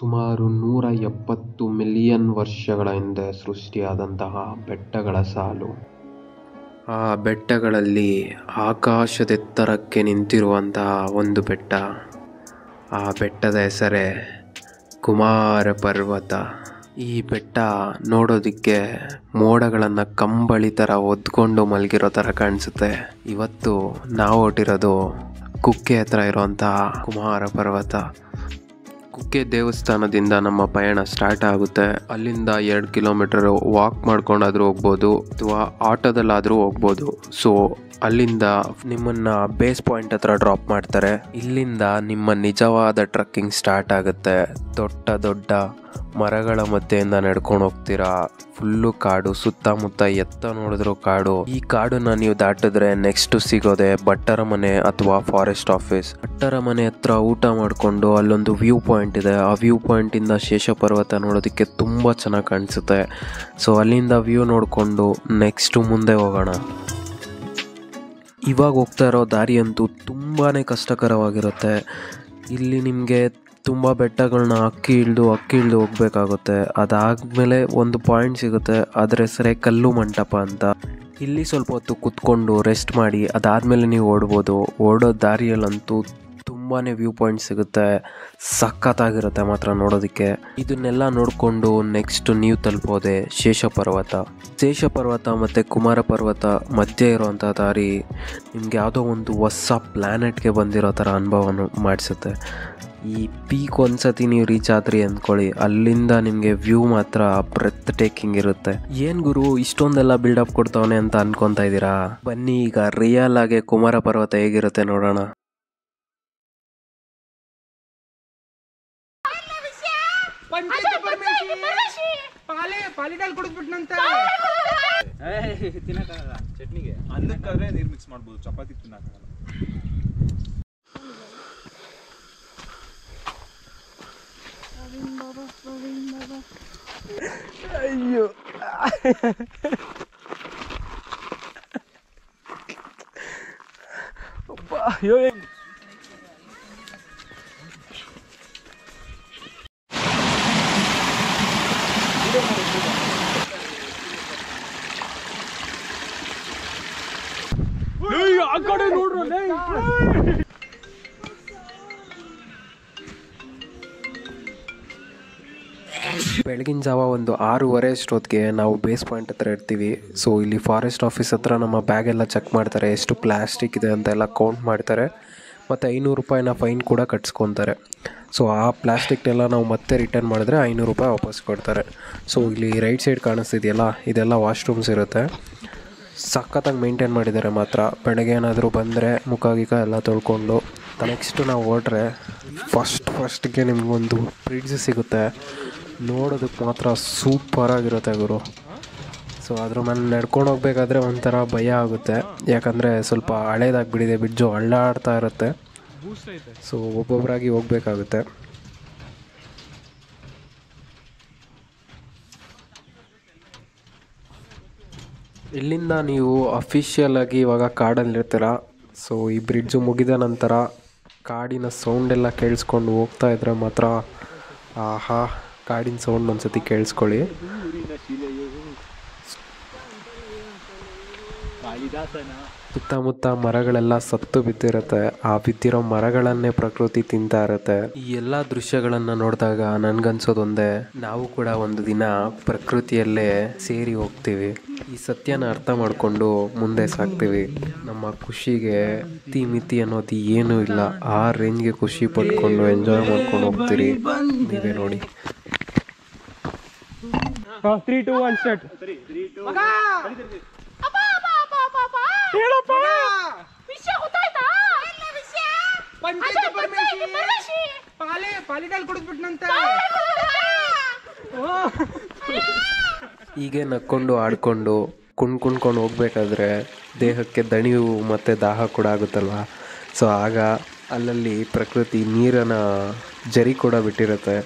ಸುಮಾರು 170 ಮಿಲಿಯನ್ ವರ್ಷಗಳ ಹಿಂದೆ ಸೃಷ್ಟಿಯಾದಂತಹ ಬೆಟ್ಟಗಳ ಸಾಲು. ಆ ಬೆಟ್ಟಗಳಲ್ಲಿ ಆಕಾಶದೆತ್ತರಕ್ಕೆ ನಿಂತಿರುವಂತಹ ಒಂದು ಬೆಟ್ಟ. ಆ ಬೆಟ್ಟದ ಹೆಸರೇ ಕುಮಾರ ಪರ್ವತ. ಈ ಬೆಟ್ಟ ನೋಡೋದಕ್ಕೆ ಮೋಡಗಳನ್ನು ಕಂಬಳಿ ಥರ ಒದ್ಕೊಂಡು ಮಲಗಿರೋ ಥರ ಕಾಣಿಸುತ್ತೆ. ಇವತ್ತು ನಾವು ಹೊರಟಿರೋದು ಕುಕ್ಕೆ ಹತ್ರ ಇರುವಂತಹ ಕುಮಾರ ಪರ್ವತ. ಕುಕ್ಕೆ ದೇವಸ್ಥಾನದಿಂದ ನಮ್ಮ ಪಯಣ ಸ್ಟಾರ್ಟ್ ಆಗುತ್ತೆ. ಅಲ್ಲಿಂದ 2 ಕಿಲೋಮೀಟರ್ ವಾಕ್ ಮಾಡ್ಕೊಂಡಾದ್ರೂ ಹೋಗ್ಬೋದು ಅಥವಾ ಆಟೋದಲ್ಲಾದರೂ ಹೋಗ್ಬೋದು. ಸೊ ಅಲ್ಲಿಂದ ನಿಮ್ಮನ್ನ ಬೇಸ್ ಪಾಯಿಂಟ್ ಹತ್ರ ಡ್ರಾಪ್ ಮಾಡ್ತಾರೆ. ಇಲ್ಲಿಂದ ನಿಮ್ಮ ನಿಜವಾದ ಟ್ರಕ್ಕಿಂಗ್ ಸ್ಟಾರ್ಟ್ ಆಗುತ್ತೆ. ದೊಡ್ಡ ದೊಡ್ಡ ಮರಗಳ ಮಧ್ಯೆಯಿಂದ ನಡ್ಕೊಂಡು ಹೋಗ್ತೀರಾ. ಫುಲ್ಲು ಕಾಡು, ಸುತ್ತಮುತ್ತ ಎತ್ತ ನೋಡಿದ್ರು ಕಾಡು. ಈ ಕಾಡನ್ನ ನೀವು ದಾಟಿದ್ರೆ ನೆಕ್ಸ್ಟ್ ಸಿಗೋದೆ ಭಟ್ಟರ ಮನೆ ಅಥವಾ ಫಾರೆಸ್ಟ್ ಆಫೀಸ್. ಭಟ್ಟರ ಮನೆ ಹತ್ರ ಊಟ ಮಾಡಿಕೊಂಡು ಅಲ್ಲೊಂದು ವ್ಯೂ ಪಾಯಿಂಟ್ ಇದೆ. ಆ ವ್ಯೂ ಪಾಯಿಂಟ್ ಇಂದ ಶೇಷ ಪರ್ವತ ನೋಡೋದಕ್ಕೆ ತುಂಬ ಚೆನ್ನಾಗಿ ಕಾಣಿಸುತ್ತೆ. ಸೊ ಅಲ್ಲಿಂದ ವ್ಯೂ ನೋಡಿಕೊಂಡು ನೆಕ್ಸ್ಟ್ ಮುಂದೆ ಹೋಗೋಣ. ಇವಾಗ ಹೋಗ್ತಾ ಇರೋ ದಾರಿ ಅಂತೂ ತುಂಬಾ ಕಷ್ಟಕರವಾಗಿರುತ್ತೆ. ಇಲ್ಲಿ ನಿಮಗೆ ತುಂಬ ಬೆಟ್ಟಗಳನ್ನ ಅಕ್ಕಿ ಇಳಿದು ಹೋಗಬೇಕಾಗುತ್ತೆ. ಅದಾದಮೇಲೆ ಒಂದು ಪಾಯಿಂಟ್ ಸಿಗುತ್ತೆ, ಅದರ ಹೆಸರೇ ಕಲ್ಲು ಮಂಟಪ ಅಂತ. ಇಲ್ಲಿ ಸ್ವಲ್ಪ ಹೊತ್ತು ಕುತ್ಕೊಂಡು ರೆಸ್ಟ್ ಮಾಡಿ ಅದಾದಮೇಲೆ ನೀವು ಓಡೋ ದಾರಿಯಲ್ಲಂತೂ ತುಂಬಾ ವ್ಯೂ ಪಾಯಿಂಟ್ ಸಿಗುತ್ತೆ. ಸಖತ್ತಾಗಿರುತ್ತೆ ಮಾತ್ರ ನೋಡೋದಕ್ಕೆ. ಇದನ್ನೆಲ್ಲ ನೋಡಿಕೊಂಡು ನೆಕ್ಸ್ಟ್ ನೀವು ತಲುಪೋದೆ ಶೇಷ ಪರ್ವತ ಮತ್ತು ಕುಮಾರ ಪರ್ವತ ಮಧ್ಯೆ ಇರೋವಂಥ ದಾರಿ ನಿಮ್ಗೆ ಯಾವುದೋ ಒಂದು ಹೊಸ ಪ್ಲ್ಯಾನೆಟ್ಗೆ ಬಂದಿರೋ ಥರ ಅನುಭವನ ಮಾಡಿಸುತ್ತೆ. ಈ ಪೀಕ್ ಒಂದ್ಸತಿ ನೀವು ರೀಚ್ ಆದ್ರಿ ಅಂದ್ಕೊಳ್ಳಿ, ಅಲ್ಲಿಂದ ನಿಮಗೆ ವ್ಯೂ ಮಾತ್ರ ಬ್ರೆತ್ ಟೇಕಿಂಗ್ ಇರುತ್ತೆ. ಏನು ಗುರು ಇಷ್ಟೊಂದೆಲ್ಲ ಬಿಲ್ಡಪ್ ಕೊಡ್ತಾವನೆ ಅಂತ ಅನ್ಕೊತಾ ಇದ್ದೀರಾ? ಬನ್ನಿ ಈಗ ರಿಯಲ್ ಆಗಿ ಕುಮಾರ ಪರ್ವತ ಹೇಗಿರುತ್ತೆ ನೋಡೋಣ. ಚಟ್ನಿಗೆ ಅನ್ನಕ್ಕಾದ್ರೆ ನೀರು ಮಿಕ್ಸ್ ಮಾಡ್ಬೋದು, ಚಪಾತಿ ತಿನ್ನಕ್ಕಾಗಲ್ಲ. ಅಯ್ಯೋ ಅಯ್ಯೋ ಆ ಕಡೆ ನೋಡ್ರಿ. ಬೆಳಗಿನ ಜಾವ ಒಂದು 6:30 ಅಷ್ಟೊತ್ತಿಗೆ ನಾವು ಬೇಸ್ ಪಾಯಿಂಟ್ ಹತ್ರ ಇರ್ತೀವಿ. ಸೊ ಇಲ್ಲಿ ಫಾರೆಸ್ಟ್ ಆಫೀಸ್ ಹತ್ರ ನಮ್ಮ ಬ್ಯಾಗೆಲ್ಲ ಚೆಕ್ ಮಾಡ್ತಾರೆ, ಎಷ್ಟು ಪ್ಲಾಸ್ಟಿಕ್ ಇದೆ ಅಂತೆಲ್ಲ ಕೌಂಟ್ ಮಾಡ್ತಾರೆ. ಮತ್ತು 500 ರೂಪಾಯಿನ ಫೈನ್ ಕೂಡ ಕಟ್ಸ್ಕೊತಾರೆ. ಸೊ ಆ ಪ್ಲಾಸ್ಟಿಕ್ನೆಲ್ಲ ನಾವು ಮತ್ತೆ ರಿಟರ್ನ್ ಮಾಡಿದ್ರೆ 500 ರೂಪಾಯಿ ವಾಪಸ್ ಕೊಡ್ತಾರೆ. ಸೊ ಇಲ್ಲಿ ರೈಟ್ ಸೈಡ್ ಕಾಣಿಸ್ತಿದೆಯಲ್ಲ, ಇದೆಲ್ಲ ವಾಶ್ರೂಮ್ಸ್ ಇರುತ್ತೆ. ಸಖತ್ತಾಗಿ ಮೇಂಟೈನ್ ಮಾಡಿದ್ದಾರೆ ಮಾತ್ರ. ಬೆಳಗ್ಗೆ ಏನಾದರೂ ಬಂದರೆ ಮುಖ ಎಲ್ಲ ತೊಳ್ಕೊಂಡು ನೆಕ್ಸ್ಟ್ ನಾವು ಹೊರಟ್ರೆ ಫಸ್ಟ್ಗೆ ನಿಮಗೊಂದು ಬ್ರಿಡ್ಜ್ ಸಿಗುತ್ತೆ. ನೋಡೋದಕ್ಕೆ ಮಾತ್ರ ಸೂಪರಾಗಿರುತ್ತೆ ಗುರು. ಸೊ ಅದ್ರ ಮೇಲೆ ನಡ್ಕೊಂಡು ಹೋಗ್ಬೇಕಾದ್ರೆ ಒಂಥರ ಭಯ ಆಗುತ್ತೆ, ಯಾಕಂದರೆ ಸ್ವಲ್ಪ ಹಳೇದಾಗಿಬಿಟ್ಟಿದೆ, ಬ್ರಿಡ್ಜು ಅಳ್ಳಾಡ್ತಾ ಇರುತ್ತೆ. ಸೊ ಒಬ್ಬೊಬ್ಬರಾಗಿ ಹೋಗ್ಬೇಕಾಗುತ್ತೆ. ಇಲ್ಲಿಂದ ನೀವು ಅಫಿಷಿಯಲ್ ಆಗಿ ಇವಾಗ ಕಾಡಲ್ಲಿರ್ತೀರ. ಸೊ ಈ ಬ್ರಿಡ್ಜು ಮುಗಿದ ನಂತರ ಕಾಡಿನ ಸೌಂಡೆಲ್ಲ ಕೇಳಿಸ್ಕೊಂಡು ಹೋಗ್ತಾ ಇದ್ರೆ ಮಾತ್ರ ಆಹಾ, ಕಾಡಿನ ಸೌಂಡ್ ಒಂದ್ಸತಿ ಕೇಳಿಸ್ಕೊಳ್ಳಿ. ಸುತ್ತಮುತ್ತ ಮರಗಳೆಲ್ಲ ಸತ್ತು ಬಿದ್ದಿರುತ್ತೆ. ಆ ಬಿದ್ದಿರೋ ಮರಗಳನ್ನೇ ಪ್ರಕೃತಿ ತಿಂತಾ ಇರುತ್ತೆ. ಈ ಎಲ್ಲ ದೃಶ್ಯಗಳನ್ನು ನೋಡಿದಾಗ ನನ್ಗನ್ಸೋದೊಂದೇ, ನಾವು ಕೂಡ ಒಂದು ದಿನ ಪ್ರಕೃತಿಯಲ್ಲೇ ಸೇರಿ ಹೋಗ್ತೀವಿ. ಈ ಸತ್ಯನ ಅರ್ಥ ಮಾಡಿಕೊಂಡು ಮುಂದೆ ಸಾಗ್ತೀವಿ. ನಮ್ಮ ಖುಷಿಗೆ ಮಿತಿ ಅನ್ನೋದು ಏನೂ ಇಲ್ಲ. ಆ ರೇಂಜ್ಗೆ ಖುಷಿ ಪಟ್ಕೊಂಡು ಎಂಜಾಯ್ ಮಾಡ್ಕೊಂಡು ಹೋಗ್ತೀರಿ. ನೀವೇ ನೋಡಿ. 3, 2, 1 ಸ್ಟಾರ್ಟ್. ಹೇಳಪ್ಪ ವಿಷಯ ಗೊತ್ತಾಯ್ತಾ? ಪಾಲಿಡಲ್ ಕುಡಿದ್ಬಿಟ್ನಂತ. ಹೀಗೆ ನಕ್ಕೊಂಡು ಆಡ್ಕೊಂಡು ಕುಣ್ಕೊಂಡು ಹೋಗ್ಬೇಕಾದ್ರೆ ದೇಹಕ್ಕೆ ದಣಿವು ಮತ್ತು ದಾಹ ಕೂಡ ಆಗುತ್ತಲ್ವ. ಸೊ ಆಗ ಅಲ್ಲಲ್ಲಿ ಪ್ರಕೃತಿ ನೀರನ್ನು ಜರಿ ಕೂಡ ಬಿಟ್ಟಿರುತ್ತೆ.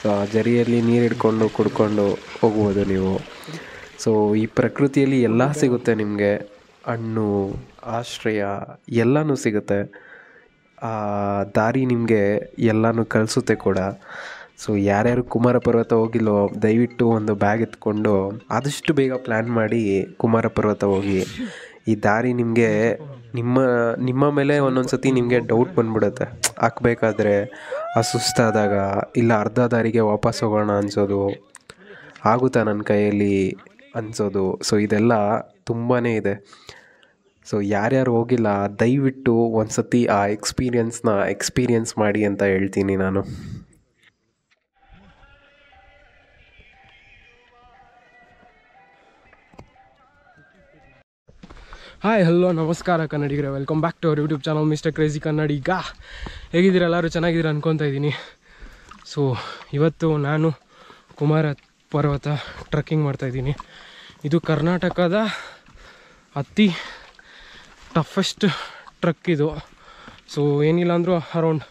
ಸೊ ಆ ಜರಿಯಲ್ಲಿ ನೀರು ಹಿಡ್ಕೊಂಡು ಕುಡ್ಕೊಂಡು ಹೋಗ್ಬೋದು ನೀವು. ಸೊ ಈ ಪ್ರಕೃತಿಯಲ್ಲಿ ಎಲ್ಲ ಸಿಗುತ್ತೆ ನಿಮಗೆ. ಹಣ್ಣು, ಆಶ್ರಯ ಎಲ್ಲನೂ ಸಿಗುತ್ತೆ. ಆ ದಾರಿ ನಿಮಗೆ ಎಲ್ಲನೂ ಕಲಿಸುತ್ತೆ ಕೂಡ. ಸೊ ಯಾರ್ಯಾರು ಕುಮಾರ ಪರ್ವತ ಹೋಗಿಲ್ಲೋ ದಯವಿಟ್ಟು ಒಂದು ಬ್ಯಾಗ್ ಎತ್ಕೊಂಡು ಆದಷ್ಟು ಬೇಗ ಪ್ಲ್ಯಾನ್ ಮಾಡಿ ಕುಮಾರ ಪರ್ವತ ಹೋಗಿ. ಈ ದಾರಿ ನಿಮಗೆ ನಿಮ್ಮ ಮೇಲೆ ಒಂದೊಂದು ಸತಿ ನಿಮಗೆ ಡೌಟ್ ಬಂದ್ಬಿಡುತ್ತೆ, ಹಾಕ್ಬೇಕಾದ್ರೆ ಸುಸ್ತಾದಾಗ ಇಲ್ಲ ಅರ್ಧ ದಾರಿಗೆ ವಾಪಸ್ ಹೋಗೋಣ ಅನ್ಸೋದು, ಆಗುತ್ತಾ ನನ್ನ ಕೈಯಲ್ಲಿ ಅನ್ಸೋದು. ಸೊ ಇದೆಲ್ಲ ತುಂಬಾ ಇದೆ. ಸೊ ಯಾರ್ಯಾರು ಹೋಗಿಲ್ಲ ದಯವಿಟ್ಟು ಒಂದು ಸತಿ ಆ ಎಕ್ಸ್ಪೀರಿಯನ್ಸ್ ಮಾಡಿ ಅಂತ ಹೇಳ್ತೀನಿ ನಾನು. ಹಾಯ್ ಹಲೋ ನಮಸ್ಕಾರ ಕನ್ನಡಿಗರೇ, welcome back to our YouTube channel mister crazy Kannadiga. ಹೇಗಿದ್ದೀರ ಎಲ್ಲರೂ? ಚೆನ್ನಾಗಿದ್ದೀರ ಅನ್ಕೊತಾ ಇದ್ದೀನಿ. ಸೊ ಇವತ್ತು ನಾನು ಕುಮಾರ ಪರ್ವತ ಟ್ರೆಕ್ಕಿಂಗ್ ಮಾಡ್ತಾಯಿದ್ದೀನಿ. ಇದು ಕರ್ನಾಟಕದ ಅತಿ ಟಫೆಸ್ಟ್ ಟ್ರಕ್ ಇದು. ಸೊ ಏನಿಲ್ಲ ಅಂದರೂ ಅರೌಂಡ್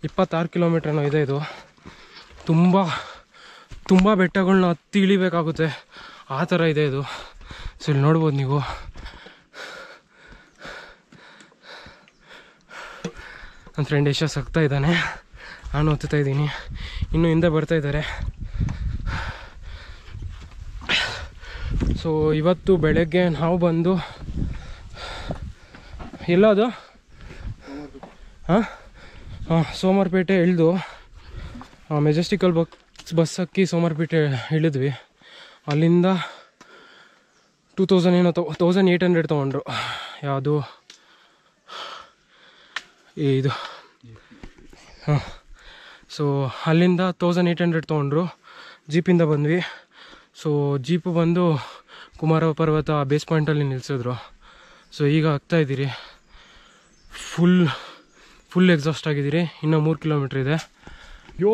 26 ಕಿಲೋಮೀಟ್ರ್ ಇದೆ. ಇದು ತುಂಬ ಬೆಟ್ಟಗಳನ್ನ ಹತ್ತಿ ಇಳಿಬೇಕಾಗುತ್ತೆ, ಆ ಥರ ಇದೆ ಇದು. ಸೊ ಇಲ್ಲಿ ನೋಡ್ಬೋದು ನೀವು. ನನ್ನ ಫ್ರೆಂಡ್ ಯಶಸ್ ಆಗ್ತಾ ಇದ್ದಾನೆ, ನಾನು ಹತ್ತುತ್ತಾ ಇದ್ದೀನಿ. ಇನ್ನೂ ಹಿಂದೆ ಬರ್ತಾ ಇದ್ದಾರೆ. ಸೊ ಇವತ್ತು ಬೆಳಗ್ಗೆ ನಾವು ಬಂದು ಎಲ್ಲದು ಸೋಮವಾರಪೇಟೆ ಇಳಿದು ಮೆಜೆಸ್ಟಿಕಲ್ ಬಸ್ ಹಕ್ಕಿ ಸೋಮವಾರಪೇಟೆ ಇಳಿದ್ವಿ. ಅಲ್ಲಿಂದ 1800 ತೊಗೊಂಡ್ರು. ಯಾವುದು ಇದು ಸೊ ಅಲ್ಲಿಂದ 1800 ತೊಗೊಂಡ್ರು. ಜೀಪಿಂದ ಬಂದ್ವಿ. ಸೊ ಜೀಪು ಬಂದು ಕುಮಾರ ಪರ್ವತ ಬೇಸ್ ಪಾಯಿಂಟಲ್ಲಿ ನಿಲ್ಲಿಸಿದ್ರು. ಸೊ ಈಗ ಆಗ್ತಾಯಿದ್ದೀರಿ, ಫುಲ್ ಎಕ್ಸಾಸ್ಟ್ ಆಗಿದ್ದೀರಿ. ಇನ್ನೂ 3 ಕಿಲೋಮೀಟ್ರ್ ಇದೆ. ಯೋ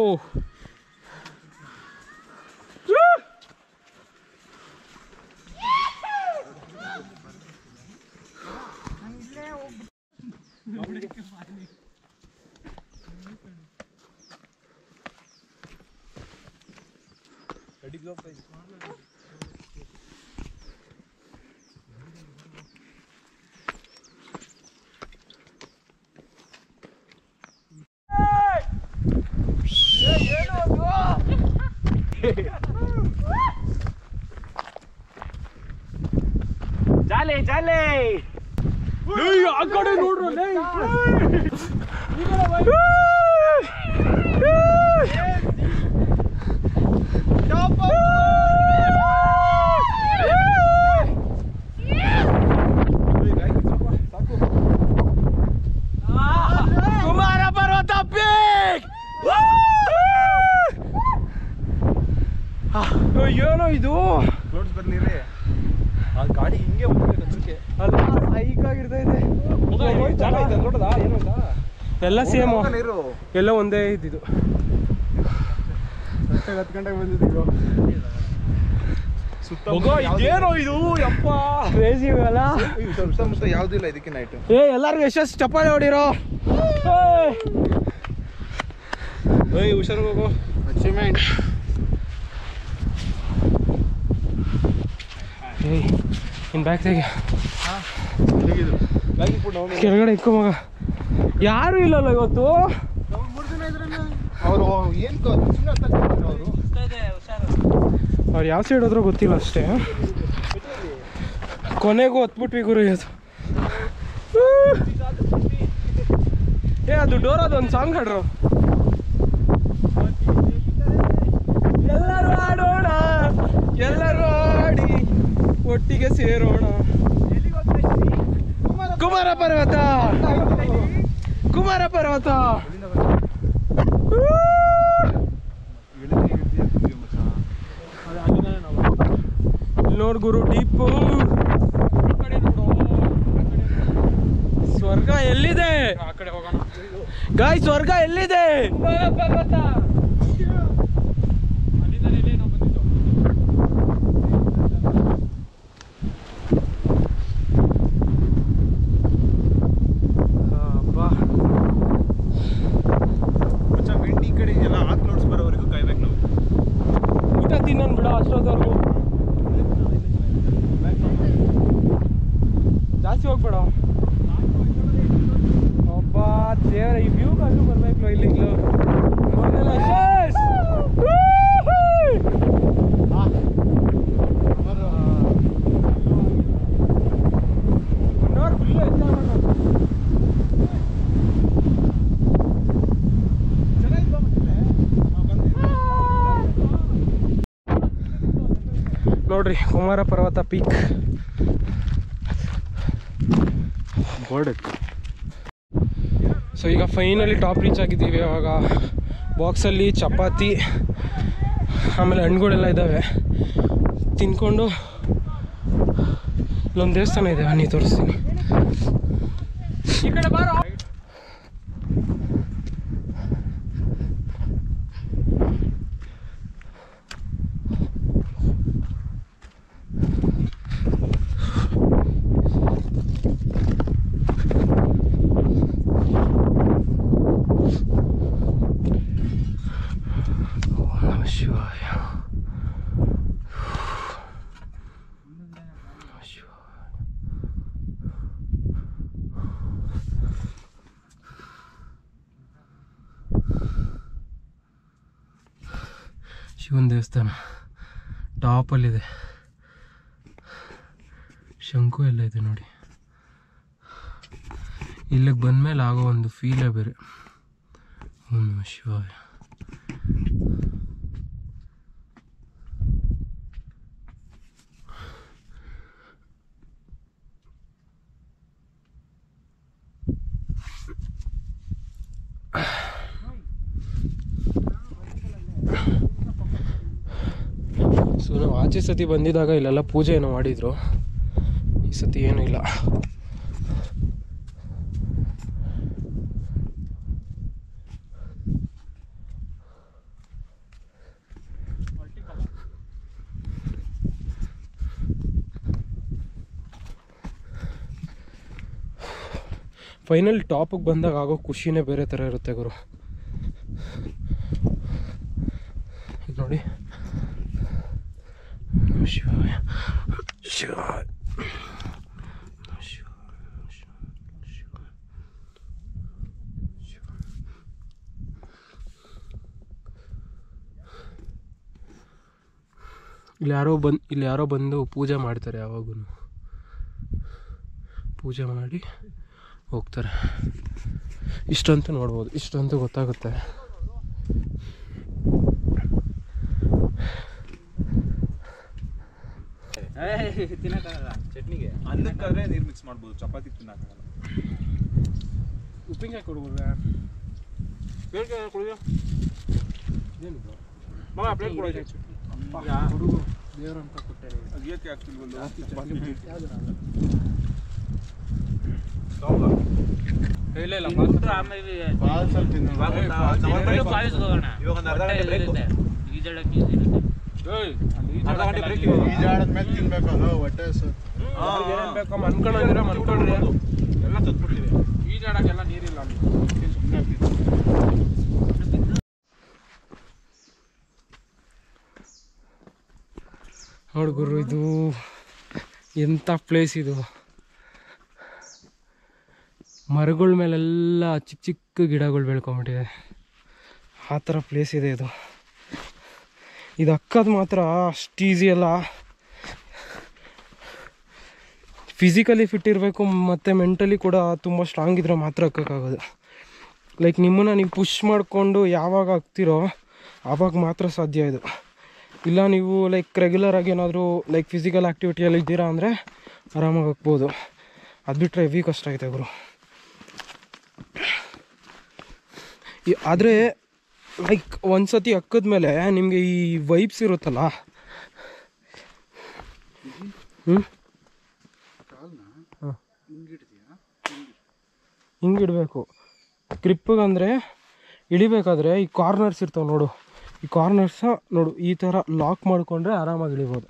ಜಾಲೆ ಆ ಕಡೆ ನೋಡ್ರಲ್ಲ. ಕುಮಾರ ಪರ್ವತ ಏನೋ ಇದು ನೋಡ್ಸ್ ಬರ್ಲಿರಿ, ಆ ಗಾಡಿ ಹಿಂಗೆ ಹೋಗ್ಬೇಕು ಅನ್ಸಕ್ಕೆ. ಹೈಕಾಗಿರ್ತಾ ಇದೆ. ಎಲ್ಲ ಸೇಮ್, ಎಲ್ಲ ಒಂದೇ ಇದ್ದಿದ್ದು. 10 ಗಂಟೆಗೆ ಬಂದಿದ್ದೀವಿ. ಇದೇನೋ ಇದು ಯಪ್ಪ ಕ್ರೇಜಿ ಅಲ್ಲ. ಸುತ್ತಮುತ್ತ ಯಾವುದೂ ಇಲ್ಲ ಇದಕ್ಕೆ ನೈಟ್. ಎಲ್ಲರಿಗೂ ಎಷ್ಟೆಷ್ಟು ಚಪ್ಪಾಳೆ ಹೊಡಿರೋ. ಹುಷಾರು ಹೋಗು. ಅಚೀವ್ಮೆಂಟ್. ಇನ್ನು ಬ್ಯಾಗ್ ತೆಗೆ, ಕೆಳಗಡೆ ಇಕ್ಕೋ ಮಗ. ಯಾರು ಇಲ್ಲಲ್ಲ ಇವತ್ತು. ಅವರು ಏನು ಅವ್ರು ಯಾವ ಸೈಡ್ ಹೋದ್ರೂ ಗೊತ್ತಿಲ್ಲ ಅಷ್ಟೇ. ಕೊನೆಗೂ ಹೊತ್ಬಿಟ್ವಿ ಗುರು ಇವತ್ತು. ಅದು ಡೋರ್ ಅದೊಂದು ಸಾಂಗ್ ಹಾಡ್ರು. ಎಲ್ಲರೂ ಆಡೋಣ, ಎಲ್ಲರೂ ಆಡಿ ಒಟ್ಟಿಗೆ ಸೇರೋಣ. ಕುಮಾರ ಪರ್ವತ, ಕುಮಾರ ಪರ್ವತ. ನೋಡ್ ಗುರು ಡೀಪು. ಸ್ವರ್ಗ ಎಲ್ಲಿದೆ ಗಾಯ್? ಸ್ವರ್ಗ ಎಲ್ಲಿದೆ? ಪರ್ವತ. ಈ ಕಡೆ ಎಲ್ಲ ಆತ್ ನೋಡ್ಸ್ ಬರೋವರೆಗೂ ಕಾಯ್ಬೇಕು ನಾವು. ಊಟ ತಿನ್ನೋನ್ ಬಿಡ ಅಷ್ಟೊತ್ತವರೆಗೂ. ಜಾಸ್ತಿ ಹೋಗ್ಬೇಡ. ಒಬ್ಬ ದೇವ್ರ ಈ ವ್ಯೂ ಕಾಸು ಬರ್ಬೇಕು ಇಲ್ಲಿ. ನೋಡ್ರಿ ಕುಮಾರ ಪರ್ವತ ಪೀಕ್ ಬೋರ್ಡ್. ಸೊ ಈಗ ಫೈನಲಿ ಟಾಪ್ ರೀಚ್ ಆಗಿದ್ದೀವಿ. ಆವಾಗ ಬಾಕ್ಸಲ್ಲಿ ಚಪಾತಿ ಆಮೇಲೆ ಹಣ್ಣುಗಳೆಲ್ಲ ಇದ್ದಾವೆ. ತಿನ್ಕೊಂಡು ಇಲ್ಲೊಂದು ದೇವಸ್ಥಾನ ಇದೆ, ಬನ್ನಿ ತೋರಿಸ್ತೀನಿ. ಈ ಕಡೆ ಬಾರೋ. ಶಿವನ ದೇವಸ್ಥಾನ ಟಾಪಲ್ಲಿದೆ, ಶಂಕು ಎಲ್ಲ ಇದೆ ನೋಡಿ. ಇಲ್ಲಿಗೆ ಬಂದಮೇಲೆ ಆಗೋ ಒಂದು ಫೀಲೇ ಬೇರೆ. ಓಂ ನಮಃ ಶಿವಾಯ. ಸೊ ನಾವು ಆಚೆ ಸತಿ ಬಂದಿದ್ದಾಗ ಇಲ್ಲೆಲ್ಲ ಪೂಜೆ ಏನೋ ಮಾಡಿದ್ರು, ಈ ಸತಿ ಏನೂ ಇಲ್ಲ. ಫೈನಲ್ ಟಾಪಿಗೆ ಬಂದಾಗ ಆಗೋ ಖುಷಿನೇ ಬೇರೆ ಥರ ಇರುತ್ತೆ ಗುರು. ನೋಡಿ ಶಿವಾಯ ಶಿವಾಯ ಇಲ್ಲಿ ಯಾರೋ ಬಂದು ಪೂಜೆ ಮಾಡ್ತಾರೆ. ಯಾವಾಗೂ ಪೂಜೆ ಮಾಡಿ ಹೋಗ್ತಾರೆ. ಇಷ್ಟಂತೂ ನೋಡ್ಬೋದು, ಇಷ್ಟಂತೂ ಗೊತ್ತಾಗುತ್ತೆ. ತಿನ್ನಕ್ಕಾಗಲ್ಲ ಚಟ್ನಿಗೆ, ಅನ್ನಕ್ಕಾದ್ರೆ ನೀರು ಮಿಕ್ಸ್ ಮಾಡ್ಬೋದು, ಚಪಾತಿ ತಿನ್ನಕ್ಕಾಗಲ್ಲ. ಉಪ್ಪಿನಕಾಯಿ ಕೊಡ್ಬೋದ? ಪ್ಲೇಟ್ ಕೊಡುವ ಮಗ, ಪ್ಲೇಟ್ ಕೊಡೋದು ಹುಡುಗ ದೇವ್ರಂತ ಕೊಟ್ಟೆ. ಅದು ಏಕೆ ಆಗ್ತಿಲ್ವಲ್ಲ? ಇಲ್ಲ ಇಲ್ಲ ಆಮೇಲೆ ಇವಾಗ ಒಂದು ಅರ್ಧ ಗಂಟೆ ಬ್ರೇಕ್ ಇದೆ. ಈಜಾಡಕ್ಕೆ ನ್ಯೂಸ್ ಇರುತ್ತೆ. ಈಜಾಡದ್ಮೇಲೆ ತಿನ್ಬೇಕು ಹೊಟ್ಟೆ ಅನ್ಕೊಂಡಿರ ಅನ್ಕೊಂಡ್ರಿ ಎಲ್ಲ ಸತ್ಬಿಡ್ತೀವಿ. ಈಜಾಡಕ್ಕೆಲ್ಲ ನೀರಿಲ್ಲ ಸುಮ್ಮನೆ. ನೋಡಿ ಗುರು, ಇದು ಎಂಥ ಪ್ಲೇಸ್ ಇದು. ಮರಗಳ ಮೇಲೆಲ್ಲ ಚಿಕ್ಕ ಚಿಕ್ಕ ಗಿಡಗಳು ಬೆಳ್ಕೊಂಬಿಟ್ಟಿದೆ, ಆ ಥರ ಪ್ಲೇಸ್ ಇದೆ ಇದು. ಇದು ಹಕ್ಕದು ಮಾತ್ರ ಅಷ್ಟು ಈಸಿ ಅಲ್ಲ. ಫಿಸಿಕಲಿ ಫಿಟ್ ಇರಬೇಕು ಮತ್ತು ಮೆಂಟಲಿ ಕೂಡ ತುಂಬ ಸ್ಟ್ರಾಂಗ್ ಇದ್ದರೆ ಮಾತ್ರ ಹಕ್ಕೋಕ್ಕಾಗೋದು. ಲೈಕ್ ನಿಮ್ಮನ್ನು ನೀವು ಪುಷ್ ಮಾಡಿಕೊಂಡು ಯಾವಾಗ ಹಕ್ತಿರೋ ಆವಾಗ ಮಾತ್ರ ಸಾಧ್ಯ ಇದು. ಇಲ್ಲ ನೀವು ಲೈಕ್ ರೆಗ್ಯುಲರಾಗಿ ಏನಾದರೂ ಲೈಕ್ ಫಿಸಿಕಲ್ ಆ್ಯಕ್ಟಿವಿಟಿಯಲ್ಲಿ ಇದ್ದೀರಾ ಅಂದರೆ ಆರಾಮಾಗಿ ಹಕ್ಬೋದು. ಅದು ಬಿಟ್ಟರೆ ಹೆವಿ ಕಷ್ಟ ಆಗಿದೆ ಗುರು. ಆದರೆ ಲೈಕ್ ಒಂದು ಸತಿ ಹಕ್ಕದ್ಮೇಲೆ ನಿಮಗೆ ಈ ವೈಬ್ಸ್ ಇರುತ್ತಲ್ಲ, ಹಿಂಗಿಡಬೇಕು ಗ್ರಿಪ್ಪಿಗಂದರೆ. ಇಳಿಬೇಕಾದ್ರೆ ಈ ಕಾರ್ನರ್ಸ್ ಇರ್ತಾವೆ ನೋಡು, ಈ ಕಾರ್ನರ್ಸ ನೋಡು ಈ ಥರ ಲಾಕ್ ಮಾಡಿಕೊಂಡ್ರೆ ಆರಾಮಾಗಿ ಇಳಿಬೋದು.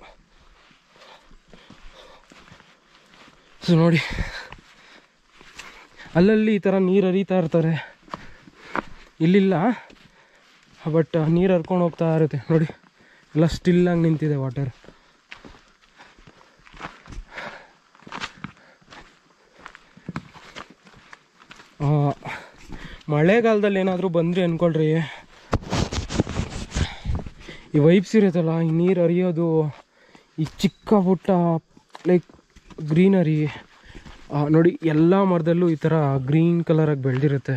ಸೊ ನೋಡಿ, ಅಲ್ಲಲ್ಲಿ ಈ ಥರ ನೀರು ಹರಿತಾ ಇರ್ತಾರೆ, ಇಲ್ಲಿಲ್ಲ ಬಟ್ ನೀರು ಹರ್ಕೊಂಡು ಹೋಗ್ತಾ ಇರುತ್ತೆ ನೋಡಿ. ಎಲ್ಲ ಸ್ಟಿಲ್ಲಾಗಿ ನಿಂತಿದೆ ವಾಟರ್. ಮಳೆಗಾಲದಲ್ಲಿ ಏನಾದರೂ ಬಂದರೆ ಅಂದ್ಕೊಳ್ರಿ, ಈ ವೈಬ್ಸ್ ಇರುತ್ತಲ್ಲ, ಈ ನೀರು ಹರಿಯೋದು, ಈ ಚಿಕ್ಕ ಪುಟ್ಟ ಲೈಕ್ ಗ್ರೀನರಿ ನೋಡಿ, ಎಲ್ಲ ಮರದಲ್ಲೂ ಈ ಥರ ಗ್ರೀನ್ ಕಲರಾಗಿ ಬೆಳೆದಿರುತ್ತೆ.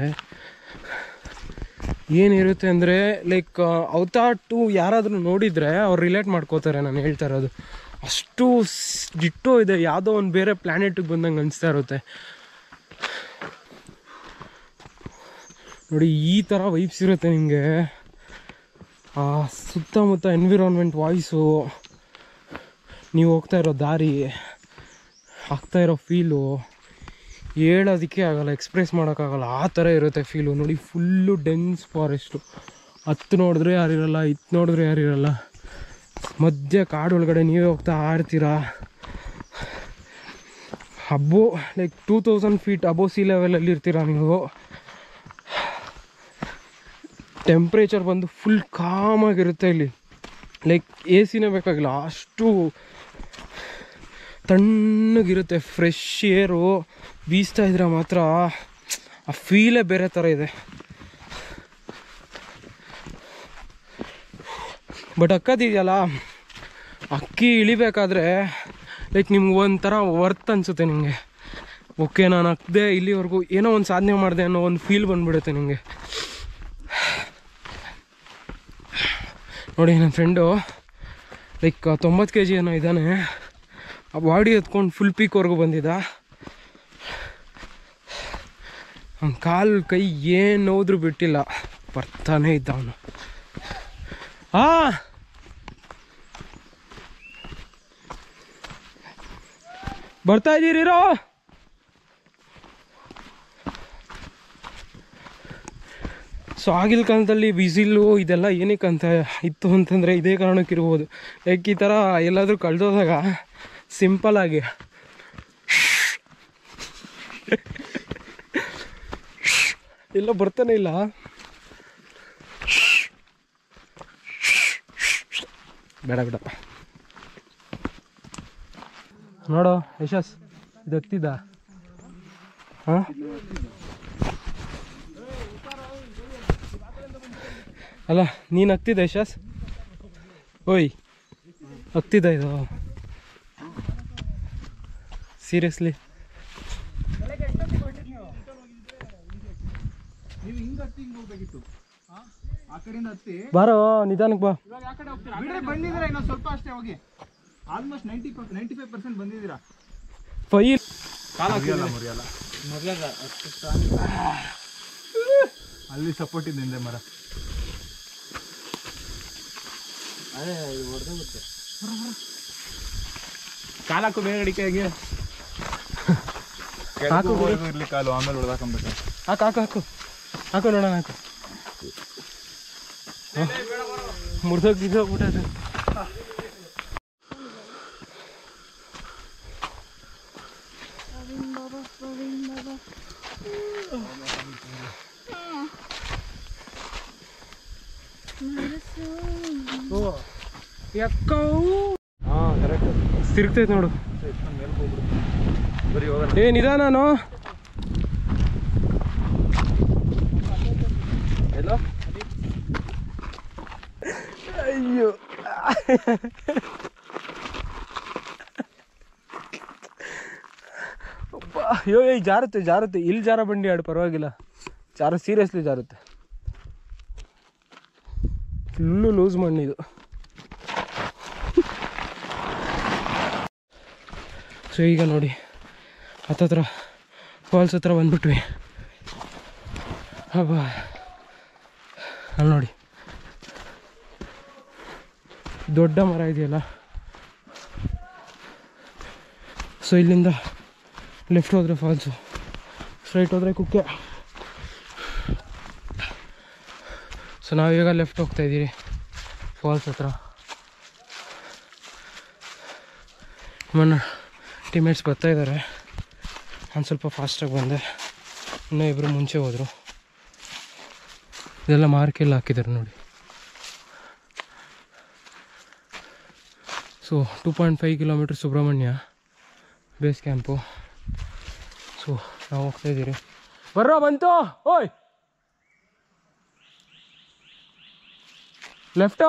ಏನಿರುತ್ತೆ ಅಂದರೆ ಲೈಕ್ ಅವತಾರ್ 2 ಯಾರಾದರೂ ನೋಡಿದರೆ ಅವ್ರು ರಿಲೇಟ್ ಮಾಡ್ಕೋತಾರೆ ನಾನು ಹೇಳ್ತಾ ಇರೋದು. ಅಷ್ಟು ಡಿಟ್ಟೋ ಇದೆ, ಯಾವುದೋ ಒಂದು ಬೇರೆ ಪ್ಲ್ಯಾನೆಟಿಗೆ ಬಂದಂಗೆ ಅನಿಸ್ತಾ ಇರುತ್ತೆ ನೋಡಿ. ಈ ಥರ ವೈಬ್ಸ್ ಇರುತ್ತೆ ನಿಮಗೆ. ಆ ಸುತ್ತಮುತ್ತ ಎನ್ವಿರಾನ್ಮೆಂಟ್, ವಾಯ್ಸು, ನೀವು ಹೋಗ್ತಾ ಇರೋ ದಾರಿ, ಆಗ್ತಾ ಇರೋ ಫೀಲು ಹೇಳೋದಕ್ಕೆ ಆಗಲ್ಲ, ಎಕ್ಸ್ಪ್ರೆಸ್ ಮಾಡೋಕ್ಕಾಗಲ್ಲ, ಆ ಥರ ಇರುತ್ತೆ ಫೀಲು ನೋಡಿ. ಫುಲ್ಲು ಡೆನ್ಸ್ ಫಾರೆಸ್ಟು, ಹತ್ತು ನೋಡಿದ್ರೆ ಯಾರಿರಲ್ಲ, ಇತ್ತು ನೋಡಿದ್ರೆ ಯಾರಿರಲ್ಲ, ಮಧ್ಯ ಕಾಡು ಒಳಗಡೆ ನೀವೇ ಹೋಗ್ತಾ ಆಡ್ತೀರಾ. ಲೈಕ್ 2000 ಫೀಟ್ ಅಬೋ ಸಿ ಲೆವೆಲಲ್ಲಿ ಇರ್ತೀರ ನೀವು. ಟೆಂಪ್ರೇಚರ್ ಬಂದು ಫುಲ್ ಕಾಮಾಗಿರುತ್ತೆ ಇಲ್ಲಿ, ಲೈಕ್ ಎ ಸಿನೇ ಬೇಕಾಗಿಲ್ಲ, ಅಷ್ಟು ತಣ್ಣಗಿರುತ್ತೆ. ಫ್ರೆಶ್ ಏರು ಬೀಸ್ತಾ ಇದ್ರೆ ಮಾತ್ರ ಆ ಫೀಲೇ ಬೇರೆ ಥರ ಇದೆ. ಬಟ್ ಅಕ್ಕದಿದೆಯಲ್ಲ, ಅಕ್ಕಿ ಇಳಿಬೇಕಾದ್ರೆ ಲೈಕ್ ನಿಮ್ಗೆ ಒಂಥರ ವರ್ತ್ ಅನಿಸುತ್ತೆ ನಿಮಗೆ. ಓಕೆ, ನಾನು ಅಕ್ಕದೆ ಇಲ್ಲಿವರೆಗೂ ಏನೋ ಒಂದು ಸಾಧನೆ ಮಾಡಿದೆ ಅನ್ನೋ ಒಂದು ಫೀಲ್ ಬಂದುಬಿಡುತ್ತೆ ನಿಮಗೆ. ನೋಡಿ, ನನ್ನ ಫ್ರೆಂಡು ಲೈಕ್ 90 kg ಏನೋ ಇದ್ದಾನೆ, ಆ ಬಾಡಿ ಎತ್ಕೊಂಡು ಫುಲ್ ಪೀಕ್ವರೆಗೂ ಬಂದಿದ್ದ. ಅವ್ನ ಕಾಲು ಕೈ ಏನು ನೋಡಿದ್ರೂ ಬಿಟ್ಟಿಲ್ಲ, ಬರ್ತಾನೆ ಇದ್ದ ಅವನು. ಬರ್ತಾ ಇದ್ದೀರಿರೋ. ಸೊ ಆಗಿನ ಕಾಲದಲ್ಲಿ ವಿಸಿಲು ಇದೆಲ್ಲ ಏನಕ್ಕೆ ಅಂತ ಇತ್ತು ಅಂತಂದರೆ ಇದೇ ಕಾರಣಕ್ಕಿರ್ಬೋದು. ಲೈಕ್ ಈ ಥರ ಎಲ್ಲಾದರೂ ಕಳೆದೋದಾಗ ಸಿಂಪಲ್ಲಾಗಿ ಎಲ್ಲ ಬರ್ತಾನೆ ಇಲ್ಲ. ಬೇಡ ಬಿಡಪ್ಪ. ನೋಡೋ ಯಶಸ್, ಇದು ಹತ್ತಿದ್ದ. ಹಾಂ, ಅಲ್ಲ ನೀನು ಹತ್ತಿದ್ದ ಯಶಸ್? ಓಯ್, ಹತ್ತಿದ್ದ ಇದು ಸೀರಿಯಸ್ಲಿ? ಬಾರೋ ನಿಧಾನಕ್ಕೆ ಬಾ. ಬಂದಿದ್ದೀರಾ ಇನ್ನೊಂದು ಸ್ವಲ್ಪ ಅಷ್ಟೇ, ಹೋಗಿ. ಆಲ್ಮೋಸ್ಟ್ 95% ಬಂದಿದ್ದೀರಾ. ಅಲ್ಲಿ ಸಪೋರ್ಟ್ ಇದೆ ಹಿಂದೆ ಮರ. ಅದೇ ಹೊಡೆದೋಗುತ್ತೆ. ಕಾಲಾಕು ಬೇಗ ಅಡಿಕೆಗೆ ಹಾಕು, ಇರ್ಲಿ ಕಾಲು, ಆಮೇಲೆ ಹೊಡೆದಾಕೊಂಡ್ಬೇಕು. ಹಾಕು ಹಾಕು ಹಾಕು ಹಾಕು ನೋಡೋಣ, ಹಾಕು. ಮುರಿದೋಗ್ಬಿಟ್ಟೆ. ತಿರುಗ್ತೈತೆ ನೋಡು. ಏನಿದ ನಾನು ಎಲ್ಲೋ. ಅಯ್ಯೋ ಅಯ್ಯೋ, ಜಾರುತ್ತೆ ಜಾರುತ್ತೆ. ಇಲ್ಲಿ ಜಾರ ಬಂಡಿ ಆಡು, ಪರವಾಗಿಲ್ಲ. ಜಾರ ಸೀರಿಯಸ್ಲಿ ಜಾರುತ್ತೆ. ಫುಲ್ಲು ಲೂಸ್ ಮಣ್ಣಿದು. ಸೊ ಈಗ ನೋಡಿ, ಹತ್ತತ್ರ ಫಾಲ್ಸ್ ಹತ್ರ ಬಂದ್ಬಿಟ್ವಿ. ಹಬ್ಬ, ಅಲ್ಲಿ ನೋಡಿ ದೊಡ್ಡ ಮರ ಇದೆಯಲ್ಲ. ಸೊ ಇಲ್ಲಿಂದ ಲೆಫ್ಟ್ ಹೋದರೆ ಫಾಲ್ಸು, ಸ್ಟ್ರೈಟ್ ಹೋದರೆ ಕುಕ್ಕೆ. ಸೊ ನಾವೀಗ ಲೆಫ್ಟ್ ಹೋಗ್ತಾಯಿದ್ದೀವಿ ಫಾಲ್ಸ್ ಹತ್ರ. ನನ್ನ ಟೀಮೇಟ್ಸ್ ಬರ್ತಾಯಿದ್ದಾರೆ. ನಾನು ಸ್ವಲ್ಪ ಫಾಸ್ಟಾಗಿ ಬಂದೆ, ಇನ್ನೂ ಇಬ್ಬರು ಮುಂಚೆ ಹೋದರು. ಇದೆಲ್ಲ ಮಾರ್ಕೆಲ್ಲ ಹಾಕಿದ್ದಾರೆ ನೋಡಿ. So 2.5 kilometre Subrahmanya base camp. So ನಾವು ಹೋಗ್ತಾಯಿದ್ದೀರಿ. ಬರ್ರೋ, ಬಂತು. ಓಯ್, ಲೆಫ್ಟು.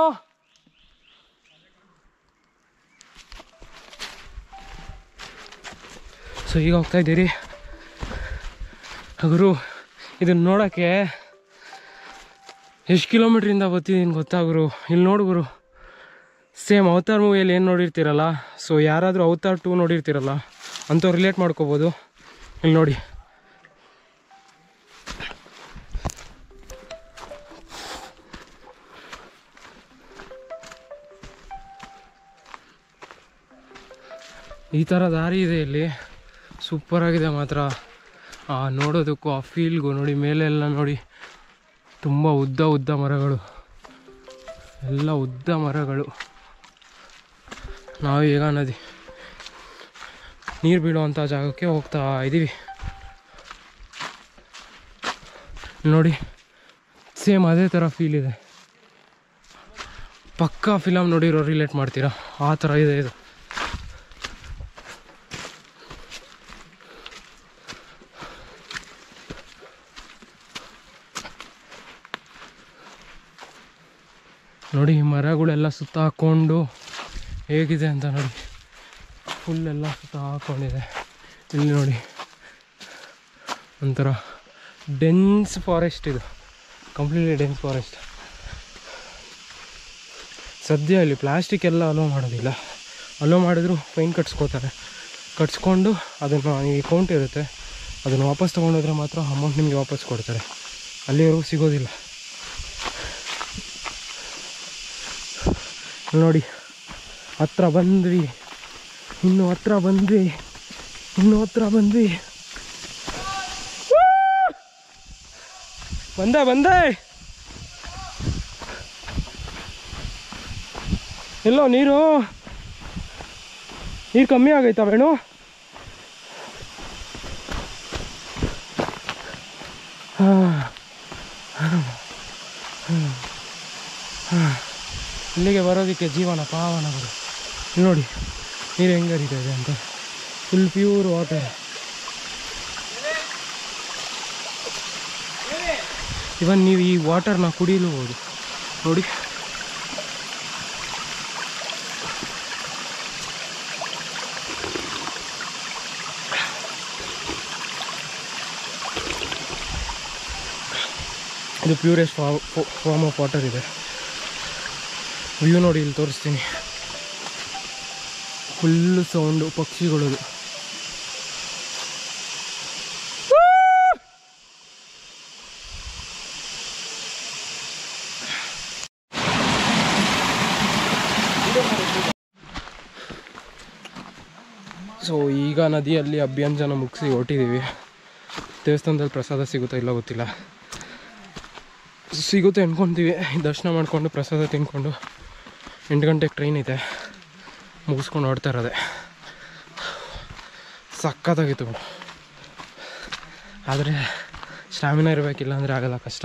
ಸೊ ಈಗ ಹೋಗ್ತಾಯಿದ್ದೀರಿ. ಗುರು, ಇದನ್ನು ನೋಡೋಕ್ಕೆ ಎಷ್ಟು ಕಿಲೋಮೀಟ್ರಿಂದ ಬರ್ತಿದ್ದೀನಿ ಗೊತ್ತಾ ಗುರು? ಇಲ್ಲಿ ನೋಡು ಗುರು, ಸೇಮ್ ಅವತಾರ್ ಮೂವಿಯಲ್ಲಿ ಏನು ನೋಡಿರ್ತೀರಲ್ಲ, ಸೊ ಯಾರಾದರೂ ಅವತಾರ್ 2 ನೋಡಿರ್ತೀರಲ್ಲ ಅಂಥವ್ರು ರಿಲೇಟ್ ಮಾಡ್ಕೋಬೋದು. ಇಲ್ಲಿ ನೋಡಿ, ಈ ಥರ ದಾರಿ ಇದೆ ಇಲ್ಲಿ. ಸೂಪರಾಗಿದೆ ಮಾತ್ರ. ನೋಡೋದಕ್ಕೂ ಆ ಫೀಲ್ಗೂ ನೋಡಿ, ಮೇಲೆಲ್ಲ ನೋಡಿ ತುಂಬ ಉದ್ದ ಉದ್ದ ಮರಗಳು, ಎಲ್ಲ ಉದ್ದ ಮರಗಳು. ನಾವು ಈಗ ನದಿ ನೀರು ಬೀಳುವಂಥ ಜಾಗಕ್ಕೆ ಹೋಗ್ತಾ ಇದ್ದೀವಿ. ನೋಡಿ, ಸೇಮ್ ಅದೇ ಥರ ಫೀಲ್ ಇದೆ. ಪಕ್ಕಾ ಫಿಲಮ್ ನೋಡಿರೋ ರಿಲೇಟ್ ಮಾಡ್ತೀರಾ, ಆ ಥರ ಇದೆ ಇದು. ನೋಡಿ, ಮರಗಳೆಲ್ಲ ಸುತ್ತ ಹಾಕ್ಕೊಂಡು ಹೇಗಿದೆ ಅಂತ ನೋಡಿ, ಫುಲ್ಲೆಲ್ಲ ಸುತ್ತ ಹಾಕ್ಕೊಂಡಿದೆ. ಇಲ್ಲಿ ನೋಡಿ, ಒಂಥರ ಡೆನ್ಸ್ ಫಾರೆಸ್ಟ್ ಇದು, ಕಂಪ್ಲೀಟ್ಲಿ ಡೆನ್ಸ್ ಫಾರೆಸ್ಟ್. ಸದ್ಯ ಇಲ್ಲಿ ಪ್ಲಾಸ್ಟಿಕ್ ಎಲ್ಲ ಅಲೋ ಮಾಡೋದಿಲ್ಲ. ಅಲೋ ಮಾಡಿದ್ರು ಫೈನ್ ಕಟ್ಸ್ಕೊಂಡು ಅದನ್ನು ಈ ಅಕೌಂಟ್ ಇರುತ್ತೆ, ಅದನ್ನು ವಾಪಸ್ ತೊಗೊಂಡೋದ್ರೆ ಮಾತ್ರ ಅಮೌಂಟ್ ನಿಮಗೆ ವಾಪಸ್ ಕೊಡ್ತಾರೆ. ಅಲ್ಲಿವರೆಗೂ ಸಿಗೋದಿಲ್ಲ. ನೋಡಿ, ಹತ್ರ ಬಂದ್ವಿ, ಇನ್ನೂ ಹತ್ರ ಬಂದ್ವಿ. ಬಂದೆ. ಎಲ್ಲೋ ನೀರು ಕಮ್ಮಿ ಆಗೈತಾ ಬೇಣು? ಇಲ್ಲಿಗೆ ಬರೋದಕ್ಕೆ ಜೀವನ ಪಾವನ ಬರು. ನೋಡಿ ನೀರು ಹೆಂಗೆ ಹರಿತಾ ಇದೆ ಅಂತ, ಫುಲ್ ಪ್ಯೂರ್ ವಾಟರ್. ಇವನ್ ನೀವು ಈ ವಾಟರ್ನ ಕುಡಿಯಲೂಬಹುದು. ನೋಡಿ, ಇದು ಪ್ಯೂರೆಸ್ಟ್ ಫಾರ್ಮ್ ಆಫ್ ವಾಟರ್ ಇದೆ. ವ್ಯೂ ನೋಡಿ, ಇಲ್ಲಿ ತೋರಿಸ್ತೀನಿ. Full sound ಪಕ್ಷಿಗಳದು. ಸೊ ಈಗ ನದಿಯಲ್ಲಿ ಅಭ್ಯಂಜನ ಮುಗಿಸಿ ಹೊರಟಿದ್ದೀವಿ. ದೇವಸ್ಥಾನದಲ್ಲಿ ಪ್ರಸಾದ ಸಿಗುತ್ತಾ ಇಲ್ಲ ಗೊತ್ತಿಲ್ಲ, ಸಿಗುತ್ತೆ ಅಂದ್ಕೊತೀವಿ. ದರ್ಶನ ಮಾಡಿಕೊಂಡು ಪ್ರಸಾದ ತಿನ್ಕೊಂಡು 8 ಗಂಟೆಗೆ ಟ್ರೈನ್ ಇದೆ, ಮುಗಿಸ್ಕೊಂಡು ಹೊರಡ್ತಾ ಇರೋದೆ. ಸಖತ್ತಾಗಿತ್ತು, ಆದರೆ ಸ್ಟಾಮಿನಾ ಇರಬೇಕಿಲ್ಲ ಅಂದರೆ ಆಗಲ್ಲ, ಕಷ್ಟ.